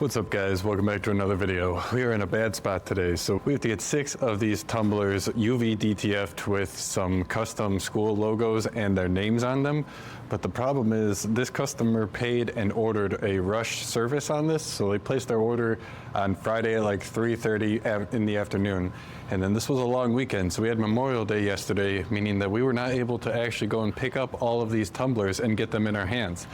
What's up guys, welcome back to another video. We are in a bad spot today, so we have to get 6 of these tumblers UV DTF'd with some custom school logos and their names on them. But the problem is this customer paid and ordered a rush service on this, so they placed their order on Friday at like 3:30 in the afternoon. And then this was a long weekend, so we had Memorial Day yesterday, meaning that we were not able to actually go and pick up all of these tumblers and get them in our hands.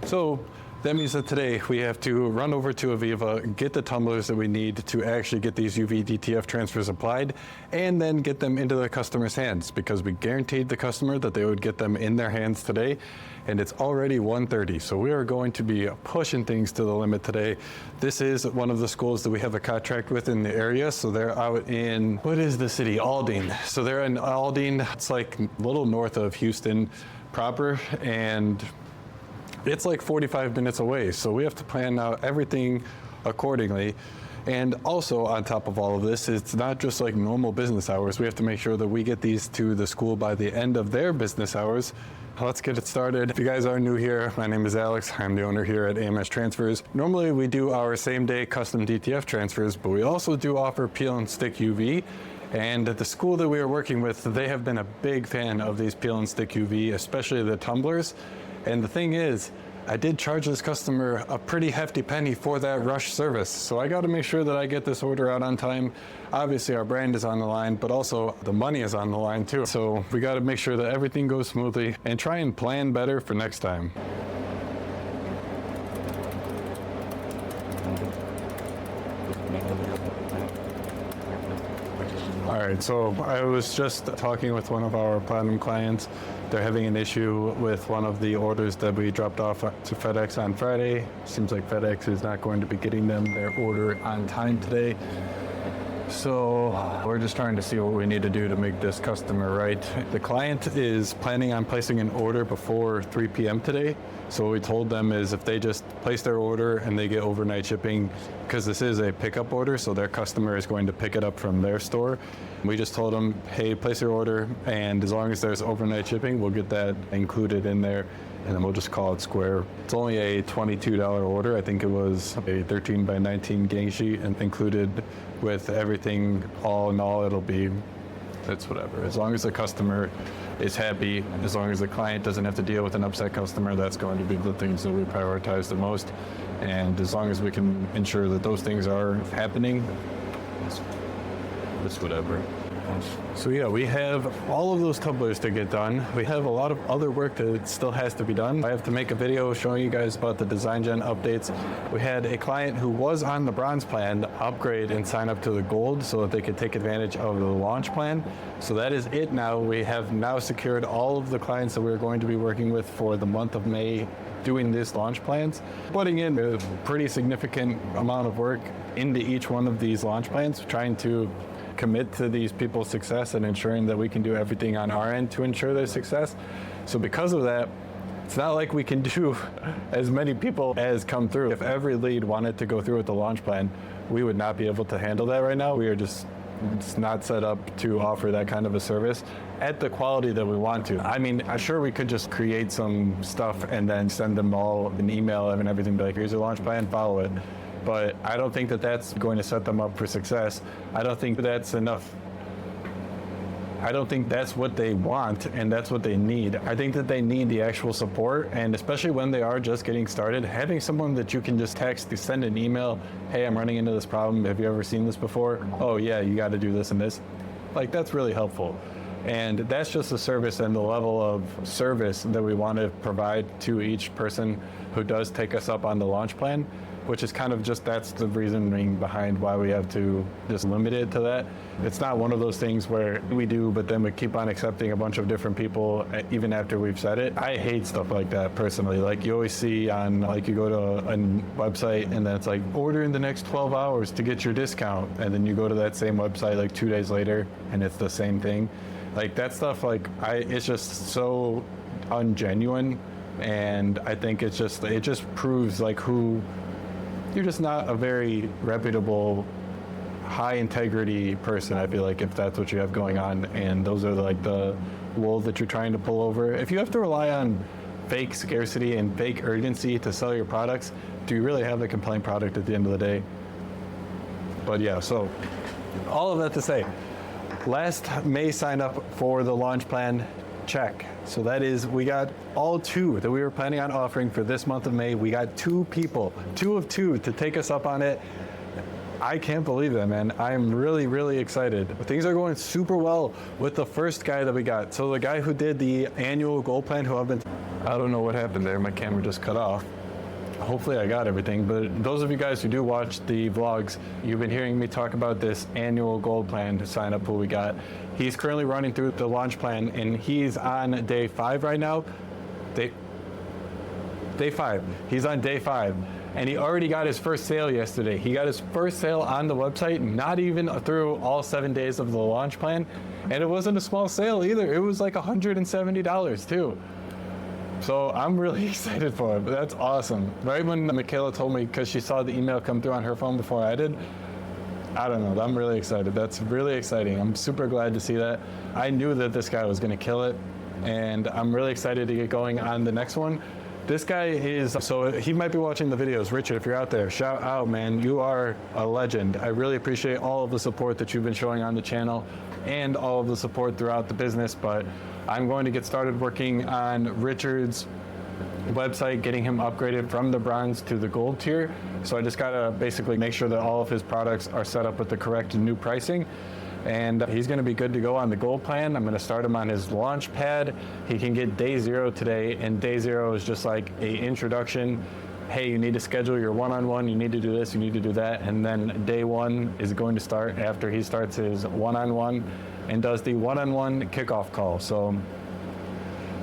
So that means that today we have to run over to Aviva, get the tumblers that we need to actually get these UV DTF transfers applied, and then get them into the customer's hands, because we guaranteed the customer that they would get them in their hands today, and it's already 1:30. So we are going to be pushing things to the limit today. This is one of the schools that we have a contract with in the area. So they're out in, what is the city? Aldine. So they're in Aldine. It's like a little north of Houston proper, and it's like 45 minutes away, so we have to plan out everything accordingly. And also on top of all of this, it's not just like normal business hours. We have to make sure that we get these to the school by the end of their business hours. Let's get it started. If you guys are new here, my name is Alex. I'm the owner here at AMS Transfers. Normally we do our same day custom DTF transfers, but we also do offer peel and stick UV. And at the school that we are working with, they have been a big fan of these peel and stick UV, especially the tumblers. And the thing is, I did charge this customer a pretty hefty penny for that rush service. So I got to make sure that I get this order out on time. Obviously our brand is on the line, but also the money is on the line too. So we got to make sure that everything goes smoothly and try and plan better for next time. All right, so I was just talking with one of our platinum clients. They're having an issue with one of the orders that we dropped off to FedEx on Friday. Seems like FedEx is not going to be getting them their order on time today. So we're just trying to see what we need to do to make this customer right. The client is planning on placing an order before 3 p.m. today. So what we told them is if they just place their order and they get overnight shipping, because this is a pickup order, so their customer is going to pick it up from their store. We just told them, hey, place your order, and as long as there's overnight shipping, we'll get that included in there, and then we'll just call it square. It's only a $22 order. I think it was a 13 by 19 gang sheet, and included with everything, all in all, it'll be, it's whatever. As long as the customer is happy, as long as the client doesn't have to deal with an upset customer, that's going to be the things that we prioritize the most. And as long as we can ensure that those things are happening, it's whatever. So yeah, we have all of those tumblers to get done. We have a lot of other work that still has to be done. I have to make a video showing you guys about the design gen updates. We had a client who was on the bronze plan upgrade and sign up to the gold so that they could take advantage of the launch plan. So that is it now. We have now secured all of the clients that we're going to be working with for the month of May doing this launch plans, putting in a pretty significant amount of work into each one of these launch plans, trying to commit to these people's success and ensuring that we can do everything on our end to ensure their success. So because of that, it's not like we can do as many people as come through. If every lead wanted to go through with the launch plan, we would not be able to handle that right now. We are just, it's not set up to offer that kind of a service at the quality that we want to. I mean, I'm sure we could just create some stuff and then send them all an email and everything, be like, here's your launch plan, follow it. But I don't think that that's going to set them up for success. I don't think that's enough. I don't think that's what they want and that's what they need. I think that they need the actual support, and especially when they are just getting started, having someone that you can just text, send an email, hey, I'm running into this problem. Have you ever seen this before? Oh yeah, you got to do this and this. Like, that's really helpful. And that's just the service and the level of service that we want to provide to each person who does take us up on the launch plan, which is kind of just, that's the reasoning behind why we have to just limit it to that. It's not one of those things where we do, but then we keep on accepting a bunch of different people even after we've said it. I hate stuff like that personally. Like, you always see on, like, you go to a website and then it's like, order in the next 12 hours to get your discount. And then you go to that same website like 2 days later and it's the same thing. Like, that stuff, like, it's just so ungenuine. And I think it just proves like you're just not a very reputable, high integrity person, I feel like, if that's what you have going on, and those are like the wool that you're trying to pull over. If you have to rely on fake scarcity and fake urgency to sell your products, do you really have a compelling product at the end of the day? But yeah, so all of that to say, last May sign up for the launch plan, check. So that is, we got all 2 that we were planning on offering for this month of May. We got 2 people, 2 of 2 to take us up on it. I can't believe that, man. I'm really, really excited. Things are going super well with the first guy that we got. So the guy who did the annual goal plan, I don't know what happened there. My camera just cut off. Hopefully I got everything, but those of you guys who do watch the vlogs, you've been hearing me talk about this annual gold plan to sign up who we got. He's currently running through the launch plan, and he's on day 5 right now. Day 5. He's on day 5, and he already got his first sale yesterday. He got his first sale on the website, not even through all 7 days of the launch plan, and it wasn't a small sale either. It was like $170 too. So I'm really excited for it. That's awesome. Right when Michaela told me, because she saw the email come through on her phone before I did, I don't know, I'm really excited. That's really exciting. I'm super glad to see that. I knew that this guy was gonna kill it, and I'm really excited to get going on the next one. This guy is, so he might be watching the videos. Richard, if you're out there, shout out, man. You are a legend. I really appreciate all of the support that you've been showing on the channel and all of the support throughout the business, but I'm going to get started working on Richard's website, getting him upgraded from the bronze to the gold tier. So I just gotta basically make sure that all of his products are set up with the correct new pricing. And he's gonna be good to go on the gold plan. I'm gonna start him on his launch pad. He can get day 0 today, and day 0 is just like a introduction. Hey, you need to schedule your one-on-one, you need to do this, you need to do that. And then day 1 is going to start after he starts his one-on-one and does the one-on-one kickoff call. So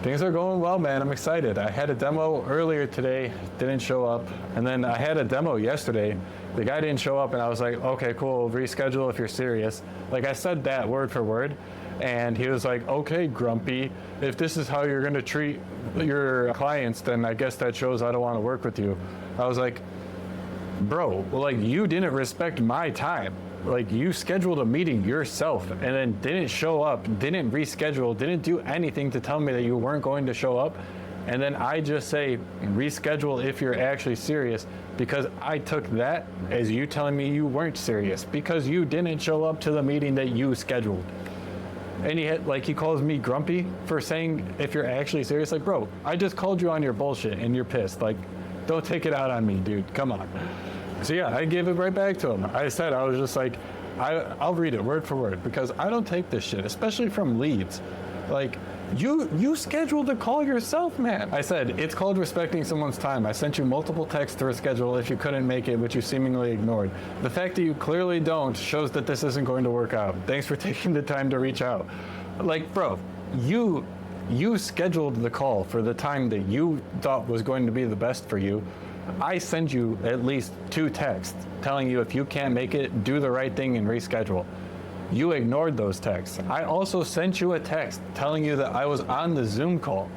things are going well, man. I'm excited. I had a demo earlier today, didn't show up. And then I had a demo yesterday. The guy didn't show up, and I was like, okay, cool, reschedule if you're serious. Like, I said that word for word. And he was like, okay, Grumpy, if this is how you're gonna treat your clients, then I guess that shows I don't wanna work with you. I was like, bro, like, you didn't respect my time. Like, you scheduled a meeting yourself and then didn't show up, didn't reschedule, didn't do anything to tell me that you weren't going to show up. And then I just say, reschedule if you're actually serious, because I took that as you telling me you weren't serious because you didn't show up to the meeting that you scheduled. And he calls me grumpy for saying, if you're actually serious, like, bro, I just called you on your bullshit and you're pissed. Like, don't take it out on me, dude. Come on. So yeah, I gave it right back to him. I said, I was just like, I'll read it word for word, because I don't take this shit, especially from leads. Like, you scheduled the call yourself, man. I said, it's called respecting someone's time. I sent you multiple texts to reschedule if you couldn't make it, which you seemingly ignored. The fact that you clearly don't shows that this isn't going to work out. Thanks for taking the time to reach out. Like, bro, you scheduled the call for the time that you thought was going to be the best for you. I send you at least 2 texts telling you if you can't make it, do the right thing and reschedule. You ignored those texts. I also sent you a text telling you that I was on the Zoom call.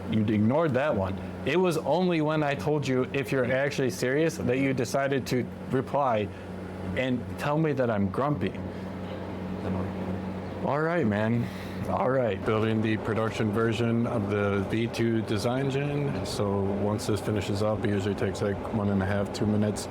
You ignored that one. It was only when I told you if you're actually serious that you decided to reply and tell me that I'm grumpy. All right, man. All right, building the production version of the V2 design gen. So once this finishes up, it usually takes like 1.5 to 2 minutes.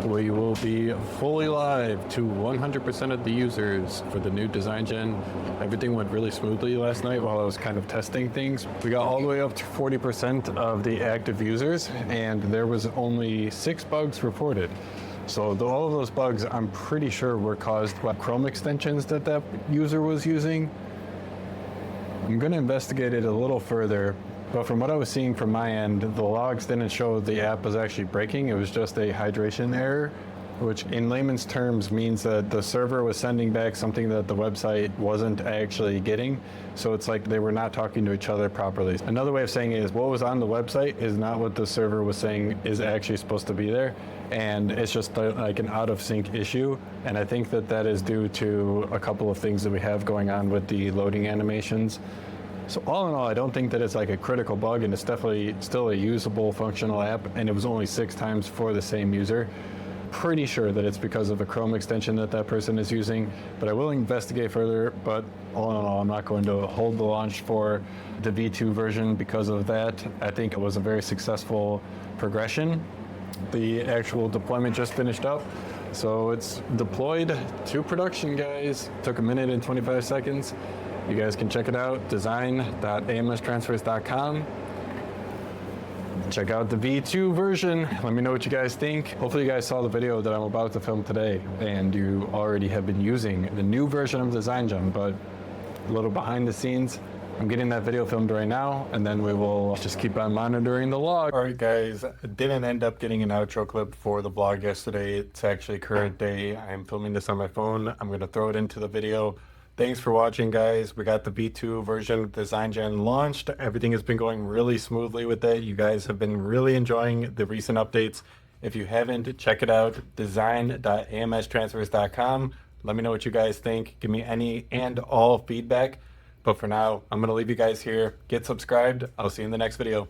We will be fully live to 100% of the users for the new design gen. Everything went really smoothly last night while I was kind of testing things. We got all the way up to 40% of the active users, and there was only 6 bugs reported. So all of those bugs, I'm pretty sure, were caused by Chrome extensions that user was using. I'm going to investigate it a little further, but from what I was seeing from my end, the logs didn't show the app was actually breaking. It was just a hydration error, which in layman's terms means that the server was sending back something that the website wasn't actually getting. So it's like they were not talking to each other properly. Another way of saying it is what was on the website is not what the server was saying is actually supposed to be there. And it's just like an out of sync issue. And I think that is due to a couple of things that we have going on with the loading animations. So all in all, I don't think that it's like a critical bug, and it's definitely still a usable functional app, and it was only 6 times for the same user. Pretty sure that it's because of a Chrome extension that person is using, but I will investigate further. But all in all, I'm not going to hold the launch for the V2 version because of that. I think it was a very successful progression. The actual deployment just finished up. So it's deployed to production, guys. Took a minute and 25 seconds. You guys can check it out, design.amstransfers.com. Check out the V2 version. Let me know what you guys think. Hopefully you guys saw the video that I'm about to film today and you already have been using the new version of Design Gen, but a little behind the scenes. I'm getting that video filmed right now, and then we will just keep on monitoring the log. All right, guys, I didn't end up getting an outro clip for the vlog yesterday. It's actually current day. I'm filming this on my phone. I'm gonna throw it into the video. Thanks for watching, guys. We got the V2 version of Design Gen launched. Everything has been going really smoothly with it. You guys have been really enjoying the recent updates. If you haven't, check it out, design.amstransfers.com. Let me know what you guys think. Give me any and all feedback. But for now, I'm going to leave you guys here. Get subscribed. I'll see you in the next video.